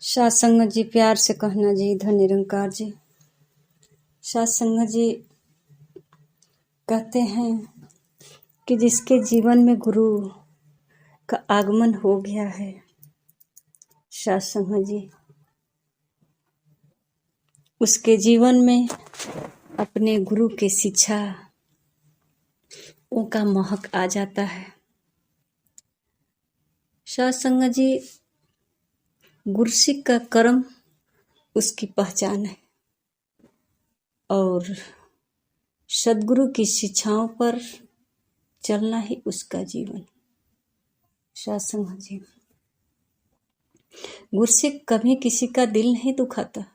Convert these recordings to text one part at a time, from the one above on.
सत्संग जी प्यार से कहना जी, धन निरंकार जी। सत्संग जी कहते हैं कि जिसके जीवन में गुरु का आगमन हो गया है, सत्संग जी उसके जीवन में अपने गुरु के शिक्षा का महक आ जाता है। सत्संग जी गुरसिक का कर्म उसकी पहचान है और सद्गुरु की शिक्षाओं पर चलना ही उसका जीवन। सत्संग जी गुरसिक कभी किसी का दिल नहीं दुखाता,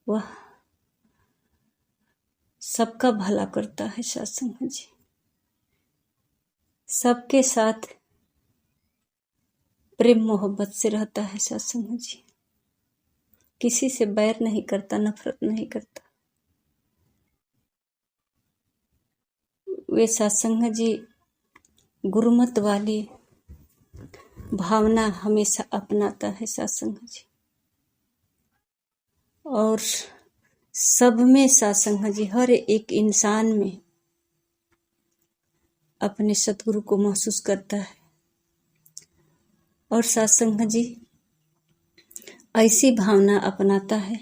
वह सबका भला करता है। सत्संग जी सबके साथ प्रेम मोहब्बत से रहता है। सत्संग जी किसी से बैर नहीं करता, नफरत नहीं करता। वे सत्संग जी गुरुमत वाली भावना हमेशा अपनाता है। सत्संग जी और सब में सत्संग जी हर एक इंसान में अपने सतगुरु को महसूस करता है और सत्संग जी ऐसी भावना अपनाता है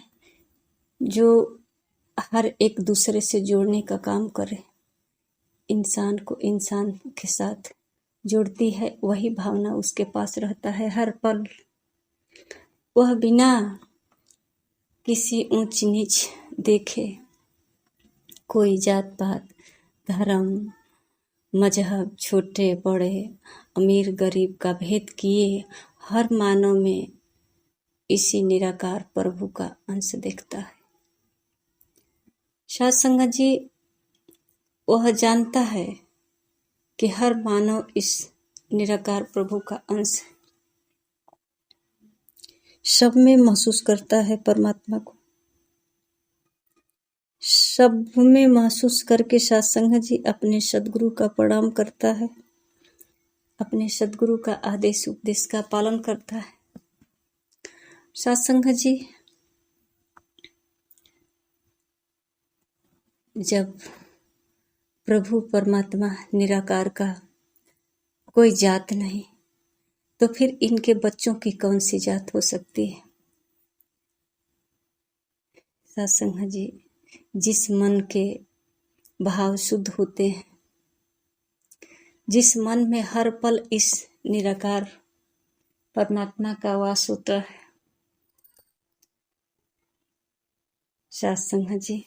जो हर एक दूसरे से जोड़ने का काम करे, इंसान को इंसान के साथ जोड़ती है। वही भावना उसके पास रहता है हर पल। वह बिना किसी ऊंच नीच देखे, कोई जात पात धर्म मजहब छोटे बड़े अमीर गरीब का भेद किए हर मानव में इसी निराकार प्रभु का अंश देखता है। सत्संग जी वह जानता है कि हर मानव इस निराकार प्रभु का अंश है, सब में महसूस करता है परमात्मा को। सब में महसूस करके सत्संग जी अपने सद्गुरु का प्रणाम करता है, अपने सद्गुरु का आदेश उपदेश का पालन करता है। सत्संग जी जब प्रभु परमात्मा निराकार का कोई जात नहीं, तो फिर इनके बच्चों की कौन सी जात हो सकती है। सत्संग जी जिस मन के भाव शुद्ध होते हैं, जिस मन में हर पल इस निराकार परमात्मा का वास होता है, सत्संग जी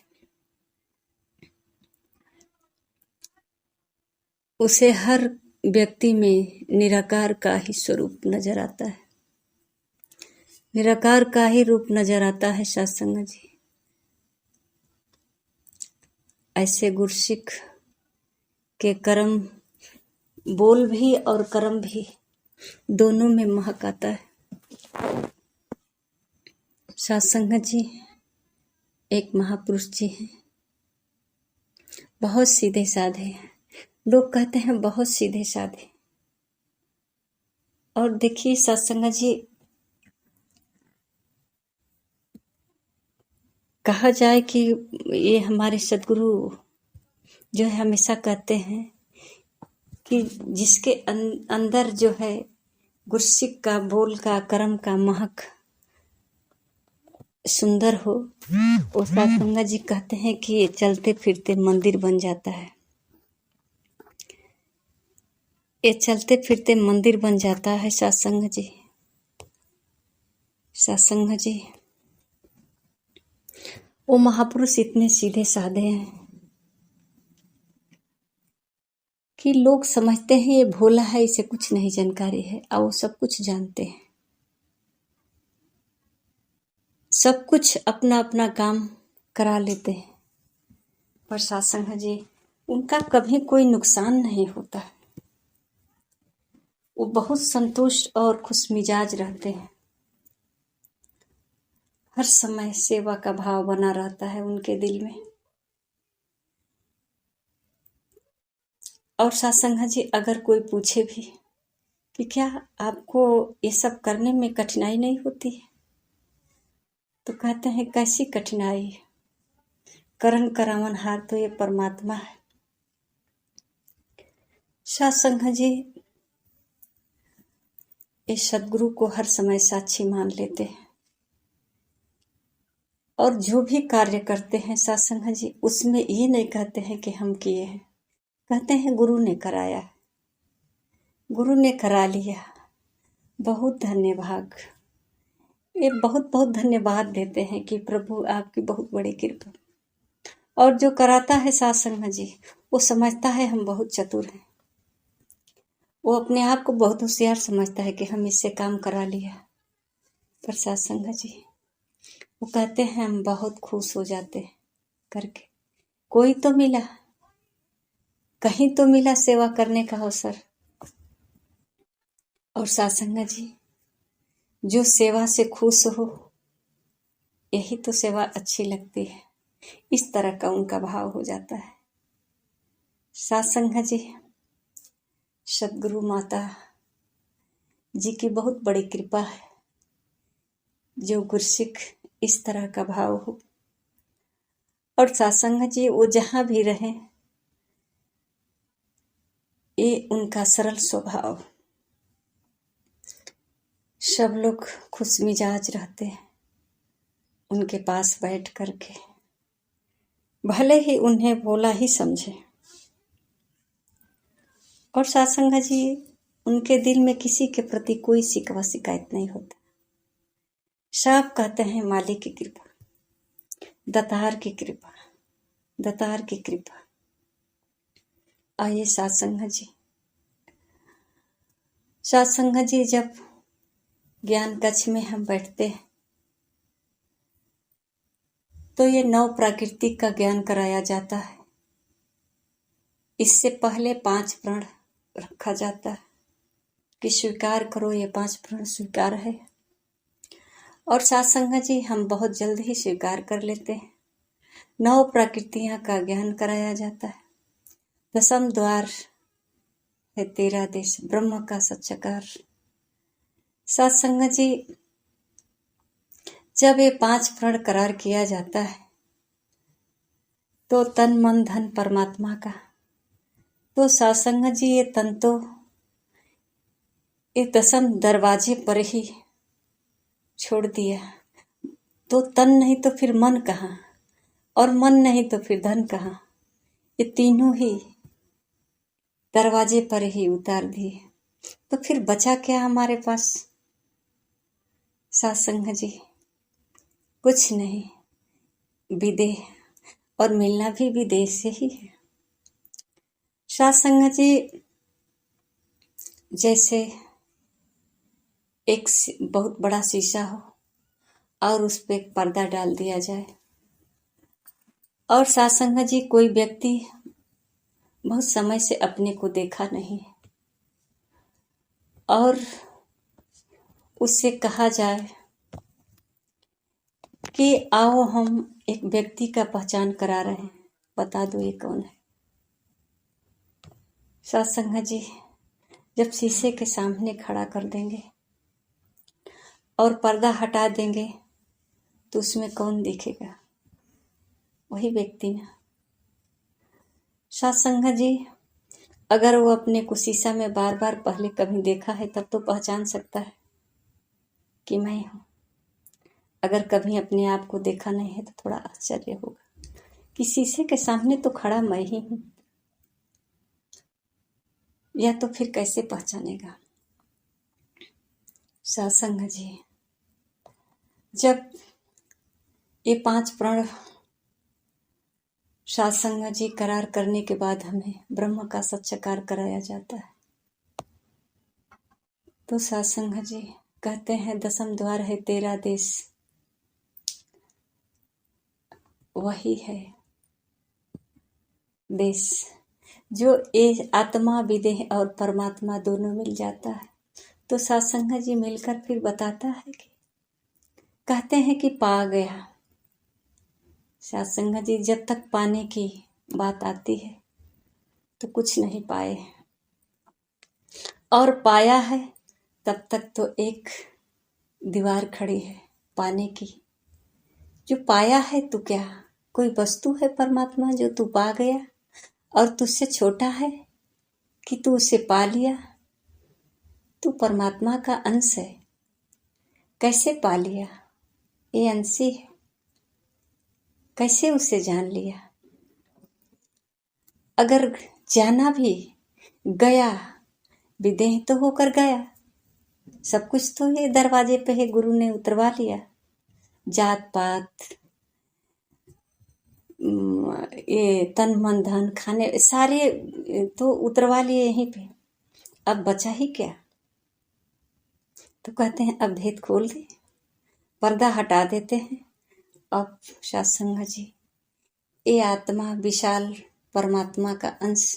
उसे हर व्यक्ति में निराकार का ही स्वरूप नजर आता है, निराकार का ही रूप नजर आता है। सत्संग जी ऐसे गुरसिक के कर्म, बोल भी और कर्म भी दोनों में महक आता है। सत्संग जी एक महापुरुष जी हैं, बहुत सीधे साधे हैं। लोग कहते हैं बहुत सीधे साधे, और देखिए सत्संग जी कहा जाए कि ये हमारे सद्गुरु जो है हमेशा कहते हैं कि जिसके अंदर जो है गुरसिक का बोल का कर्म का महक सुंदर हो, वो सत्संग जी कहते हैं कि ये चलते फिरते मंदिर बन जाता है, ये चलते फिरते मंदिर बन जाता है। सत्संग जी सत्संग जी वो महापुरुष इतने सीधे साधे हैं कि लोग समझते हैं ये भोला है, इसे कुछ नहीं जानकारी है, और वो सब कुछ जानते हैं, सब कुछ अपना अपना काम करा लेते हैं। पर सत्संग जी उनका कभी कोई नुकसान नहीं होता है, वो बहुत संतुष्ट और खुशमिजाज रहते हैं, हर समय सेवा का भाव बना रहता है उनके दिल में। और सत्संग जी अगर कोई पूछे भी कि क्या आपको ये सब करने में कठिनाई नहीं होती है? तो कहते हैं कैसी कठिनाई है, करण करावनहार तो ये परमात्मा है। सत्संग जी इस सदगुरु को हर समय साक्षी मान लेते हैं और जो भी कार्य करते हैं सत्संग जी उसमें ये नहीं कहते हैं कि हम किए हैं, कहते हैं गुरु ने कराया, गुरु ने करा लिया। बहुत धन्यवाद, ये बहुत बहुत धन्यवाद देते हैं कि प्रभु आपकी बहुत बड़ी कृपा। और जो कराता है सत्संग जी वो समझता है हम बहुत चतुर हैं, वो अपने आप को बहुत होशियार समझता है कि हम इससे काम करा लिया। पर सत्संग जी वो कहते हैं हम बहुत खुश हो जाते हैं करके, कोई तो मिला, कहीं तो मिला सेवा करने का अवसर। और सत्संग जी जो सेवा से खुश हो यही तो सेवा अच्छी लगती है, इस तरह का उनका भाव हो जाता है। सत्संग जी सदगुरु माता जी की बहुत बड़ी कृपा है, जो गुरसिख इस तरह का भाव हो। और सत्संग जी वो जहां भी रहे ये उनका सरल स्वभाव, सब लोग खुश मिजाज रहते हैं उनके पास बैठ करके, भले ही उन्हें भोला ही समझे। और सत्संग जी उनके दिल में किसी के प्रति कोई शिकवा शिकायत नहीं होता, सब कहते हैं मालिक की कृपा, दातार की कृपा, दातार की कृपा। आइए सत्संग जी जब ज्ञान कक्ष में हम बैठते हैं तो ये 9 प्राकृतिक का ज्ञान कराया जाता है। इससे पहले 5 प्रण रखा जाता है कि स्वीकार करो, ये 5 प्रण स्वीकार है। और सत्संग जी हम बहुत जल्द ही स्वीकार कर लेते हैं। 9 प्रकृतियां का ज्ञान कराया जाता है। 10वां द्वार है 13 देश, ब्रह्म का सच्चाकार। सत्संग जी जब ये 5 प्रण करार किया जाता है तो तन मन धन परमात्मा का, तो सत्संग जी ये तन तो ये 10वें दरवाजे पर ही छोड़ दिया, तो तन नहीं तो फिर मन कहाँ, और मन नहीं तो फिर धन कहाँ, ये तीनों ही दरवाजे पर ही उतार दिए, तो फिर बचा क्या हमारे पास? सत्संग जी कुछ नहीं, विदेह, और मिलना भी विदेश से ही है। सत्संग जी जैसे एक बहुत बड़ा शीशा हो और उस पर एक पर्दा डाल दिया जाए, और सत्संग जी कोई व्यक्ति बहुत समय से अपने को देखा नहीं है और उससे कहा जाए कि आओ हम एक व्यक्ति का पहचान करा रहे हैं, बता दो ये कौन है? सत्संग जी जब शीशे के सामने खड़ा कर देंगे और पर्दा हटा देंगे तो उसमें कौन दिखेगा? वही व्यक्ति ना। सत्संग जी अगर वो अपने को शीशा में बार बार पहले कभी देखा है तब तो पहचान सकता है कि मैं हूँ। अगर कभी अपने आप को देखा नहीं है तो थोड़ा आश्चर्य होगा कि शीशे के सामने तो खड़ा मैं ही हूँ, या तो फिर कैसे पहचानेगा? सत्संग जी जब ये 5 प्रण सत्संग जी करार करने के बाद हमें ब्रह्म का सच्चाकार कराया जाता है, तो सत्संग जी कहते हैं 10वां द्वार है 13 देश, वही है देश जो ये आत्मा विदेह और परमात्मा दोनों मिल जाता है। तो सत्संग जी मिलकर फिर बताता है कि कहते हैं कि पा गया। सत्संग जी जब तक पाने की बात आती है तो कुछ नहीं पाए, और पाया है तब तक तो एक दीवार खड़ी है पाने की। जो पाया है तू क्या, कोई वस्तु है परमात्मा जो तू पा गया और तुझसे छोटा है कि तू उसे पा लिया। तू परमात्मा का अंश है, कैसे पा लिया? ये अंशी है, कैसे उसे जान लिया? अगर जाना भी गया, विदेह तो होकर गया। सब कुछ तो ये दरवाजे पे है, गुरु ने उतरवा लिया। जात पात, ये तन मन धन खाने सारे तो उतरवा लिए यहीं पे। अब बचा ही क्या? तो कहते हैं अब भेद खोल दे, पर्दा हटा देते हैं। अब सत्संग जी, ये आत्मा विशाल परमात्मा का अंश,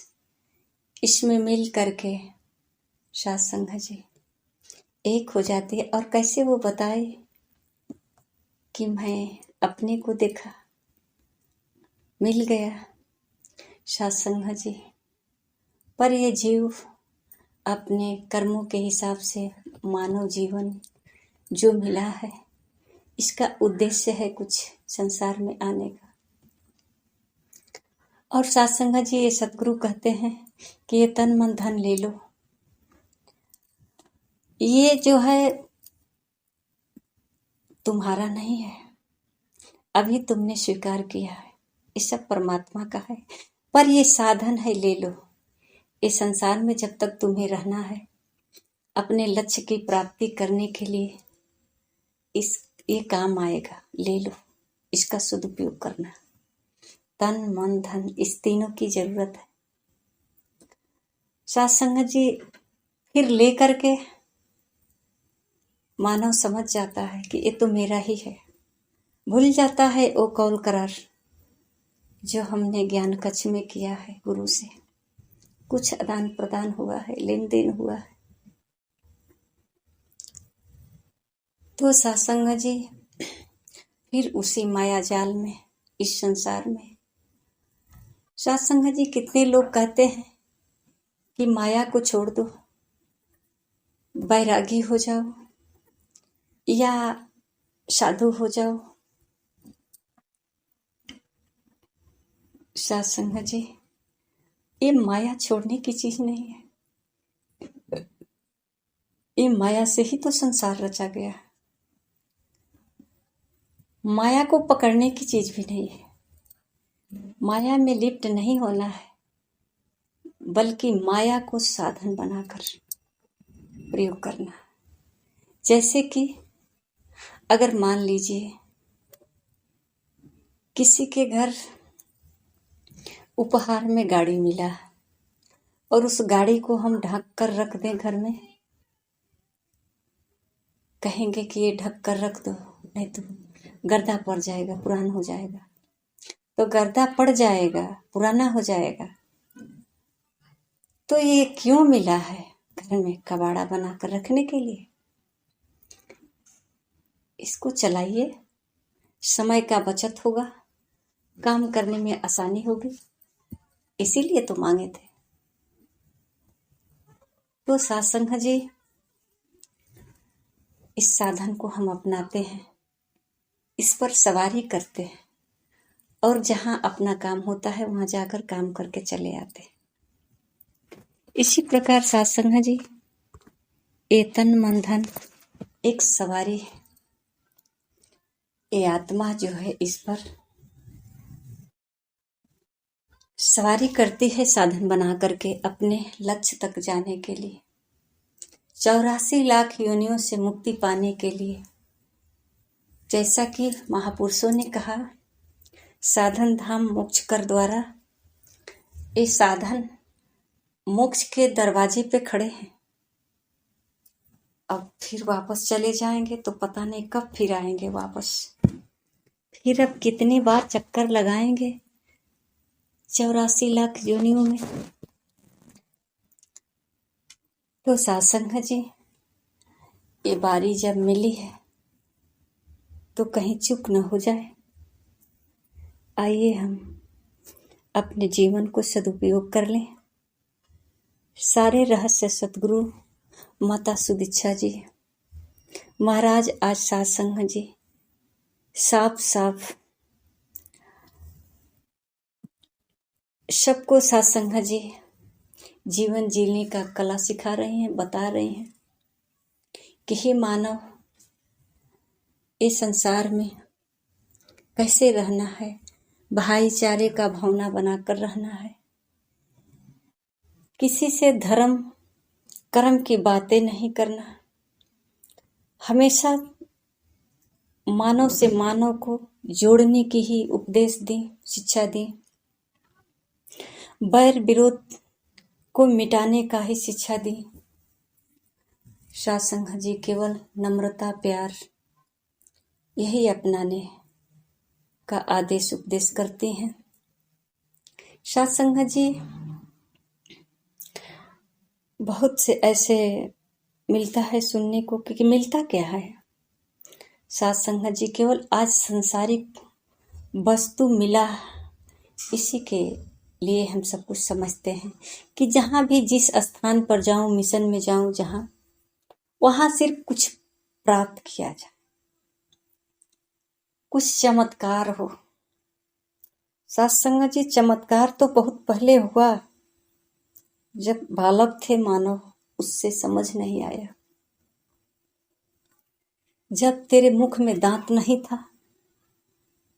इसमें मिल करके सत्संग जी एक हो जाती है। और कैसे वो बताए कि मैं अपने को देखा, मिल गया सत्संग जी। पर ये जीव अपने कर्मों के हिसाब से मानव जीवन जो मिला है, इसका उद्देश्य है कुछ संसार में आने का। और सत्संग जी ये सतगुरु कहते हैं कि ये तन मन धन ले लो, ये जो है तुम्हारा नहीं है, अभी तुमने स्वीकार किया है, ये सब परमात्मा का है। पर ये साधन है, ले लो। इस संसार में जब तक तुम्हें रहना है, अपने लक्ष्य की प्राप्ति करने के लिए ये काम आएगा, ले लो, इसका सदुपयोग करना। तन मन धन इस तीनों की जरूरत है। सत्संग जी फिर ले करके मानव समझ जाता है कि ये तो मेरा ही है, भूल जाता है वो कौल करार जो हमने ज्ञान कक्ष में किया है गुरु से। कुछ आदान प्रदान हुआ है, लेन देन हुआ है। तो सत्संग जी फिर उसी माया जाल में, इस संसार में सत्संग जी कितने लोग कहते हैं कि माया को छोड़ दो, बैरागी हो जाओ या साधु हो जाओ। सत्संग जी ये माया छोड़ने की चीज नहीं है, ये माया से ही तो संसार रचा गया है। माया को पकड़ने की चीज भी नहीं है, माया में लिप्त नहीं होना है, बल्कि माया को साधन बनाकर प्रयोग करना। जैसे कि अगर मान लीजिए किसी के घर उपहार में गाड़ी मिला और उस गाड़ी को हम ढक कर रख दें घर में, कहेंगे कि ये ढक कर रख दो, नहीं तो गर्दा पड़ जाएगा, पुराना हो जाएगा। तो गर्दा पड़ जाएगा, पुराना हो जाएगा, तो ये क्यों मिला है घर में? कबाड़ा बनाकर रखने के लिए। इसको चलाइए, समय का बचत होगा, काम करने में आसानी होगी, इसीलिए तो मांगे थे। तो सत्संग जी इस साधन को हम अपनाते हैं, इस पर सवारी करते हैं और जहां अपना काम होता है वहां जाकर काम करके चले आते हैं। इसी प्रकार सत्संग जी ये तन मन धन एक सवारी है, ये आत्मा जो है इस पर सवारी करती है साधन बना करके अपने लक्ष्य तक जाने के लिए, 84 लाख योनियों से मुक्ति पाने के लिए। जैसा कि महापुरुषों ने कहा, साधन धाम मोक्ष कर द्वारा, ये साधन मोक्ष के दरवाजे पे खड़े हैं। अब फिर वापस चले जाएंगे तो पता नहीं कब फिर आएंगे वापस, फिर अब कितनी बार चक्कर लगाएंगे 84 लाख योनियों में। तो सत्संग जी ये बारी जब मिली है तो कहीं चूक न हो जाए। आइए हम अपने जीवन को सदुपयोग कर लें। सारे रहस्य सतगुरु माता सुदीक्षा जी, महाराज आज सत्संग जी साफ साफ सबको सत्संग जी जीवन जीने का कला सिखा रहे हैं, बता रहे हैं कि हे मानव, इस संसार में कैसे रहना है, भाईचारे का भावना बनाकर रहना है, किसी से धर्म कर्म की बातें नहीं करना, हमेशा मानव से मानव को जोड़ने की ही उपदेश दी, शिक्षा दी, बैर विरोध को मिटाने का ही शिक्षा दी। सत्संग जी केवल नम्रता प्यार यही अपनाने का आदेश उपदेश करते हैं। सत्संग जी बहुत से ऐसे मिलता है सुनने को कि मिलता क्या है। सत्संग जी केवल आज संसारिक वस्तु मिला इसी के लिए हम सब कुछ समझते हैं कि जहाँ भी जिस स्थान पर जाऊं, मिशन में जाऊं, जहाँ वहां सिर्फ कुछ प्राप्त किया जाए, कुछ चमत्कार हो। सत्संग जी चमत्कार तो बहुत पहले हुआ, जब बालक थे मानव, उससे समझ नहीं आया। जब तेरे मुख में दांत नहीं था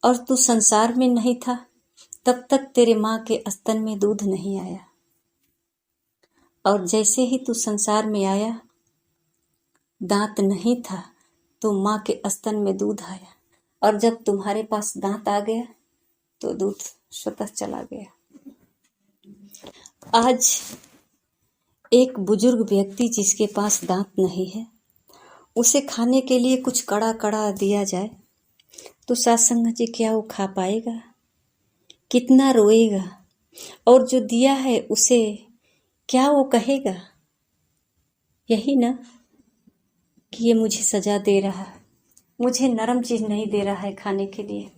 और तू संसार में नहीं था, तब तक तेरे माँ के स्तन में दूध नहीं आया, और जैसे ही तू संसार में आया, दांत नहीं था तो माँ के स्तन में दूध आया, और जब तुम्हारे पास दांत आ गया तो दूध स्वतः चला गया। आज एक बुजुर्ग व्यक्ति जिसके पास दांत नहीं है, उसे खाने के लिए कुछ कड़ा कड़ा दिया जाए तो सत्संग जी क्या वो खा पाएगा? कितना रोएगा? और जो दिया है उसे क्या वो कहेगा? यही ना कि ये मुझे सजा दे रहा है, मुझे नरम चीज नहीं दे रहा है खाने के लिए।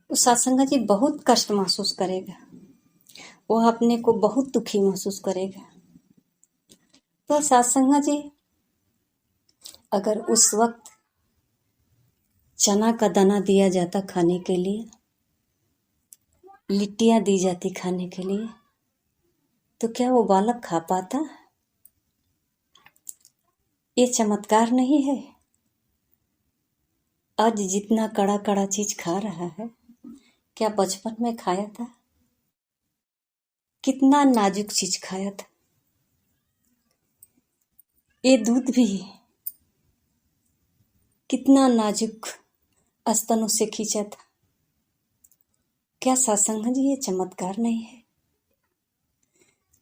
तो सत्संग जी बहुत कष्ट महसूस करेगा, वो अपने को बहुत दुखी महसूस करेगा। तो सत्संग जी अगर उस वक्त चना का दाना दिया जाता खाने के लिए, लिट्टियां दी जाती खाने के लिए, तो क्या वो बालक खा पाता? ये चमत्कार नहीं है? आज जितना कड़ा कड़ा चीज खा रहा है, क्या बचपन में खाया था? कितना नाजुक चीज खाया था। ये दूध भी कितना नाजुक स्तनों से खींचा था। क्या सत्संग जी ये चमत्कार नहीं है?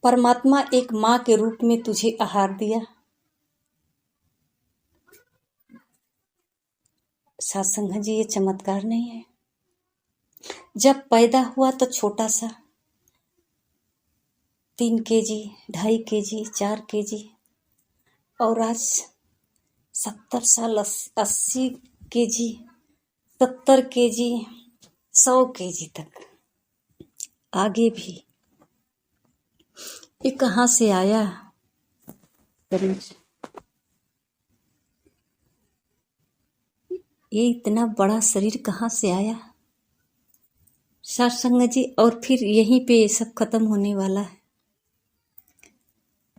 परमात्मा एक माँ के रूप में तुझे आहार दिया। सत्संग जी ये चमत्कार नहीं है? जब पैदा हुआ तो छोटा सा 3 kg, 2.5 kg, 4 kg, और आज 70 साल 80 kg, 70 kg, 100 kg तक आगे भी। ये कहाँ से आया? ये इतना बड़ा शरीर कहाँ से आया? सत्संग जी और फिर यहीं पे सब खत्म होने वाला है।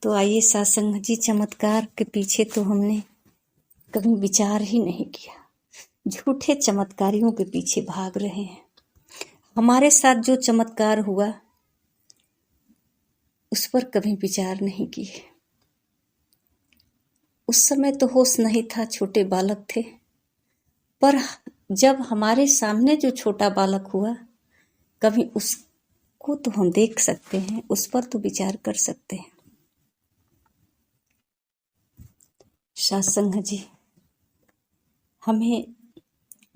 तो आइए सत्संग जी, चमत्कार के पीछे तो हमने कभी विचार ही नहीं किया, झूठे चमत्कारियों के पीछे भाग रहे हैं। हमारे साथ जो चमत्कार हुआ उस पर कभी विचार नहीं किए। उस समय तो होश नहीं था, छोटे बालक थे, पर जब हमारे सामने जो छोटा बालक हुआ, कभी उसको तो हम देख सकते हैं, उस पर तो विचार कर सकते हैं। सत्संग जी हमें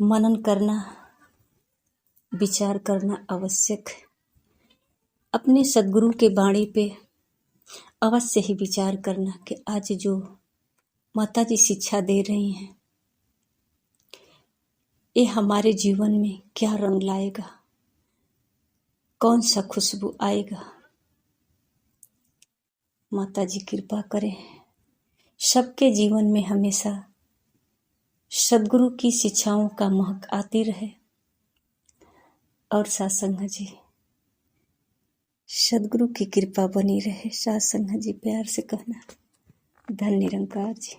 मनन करना, विचार करना आवश्यक है। अपने सद्गुरु के वाणी पे अवश्य ही विचार करना कि आज जो माता जी शिक्षा दे रही हैं, ये हमारे जीवन में क्या रंग लाएगा, कौन सा खुशबू आएगा। माता जी कृपा करें, सबके जीवन में हमेशा सद्गुरु की शिक्षाओं का महक आती रहे। और साथ संगत जी, सद्गुरु की कृपा बनी रहे। साथ संगत जी प्यार से कहना। धन्य निरंकार जी।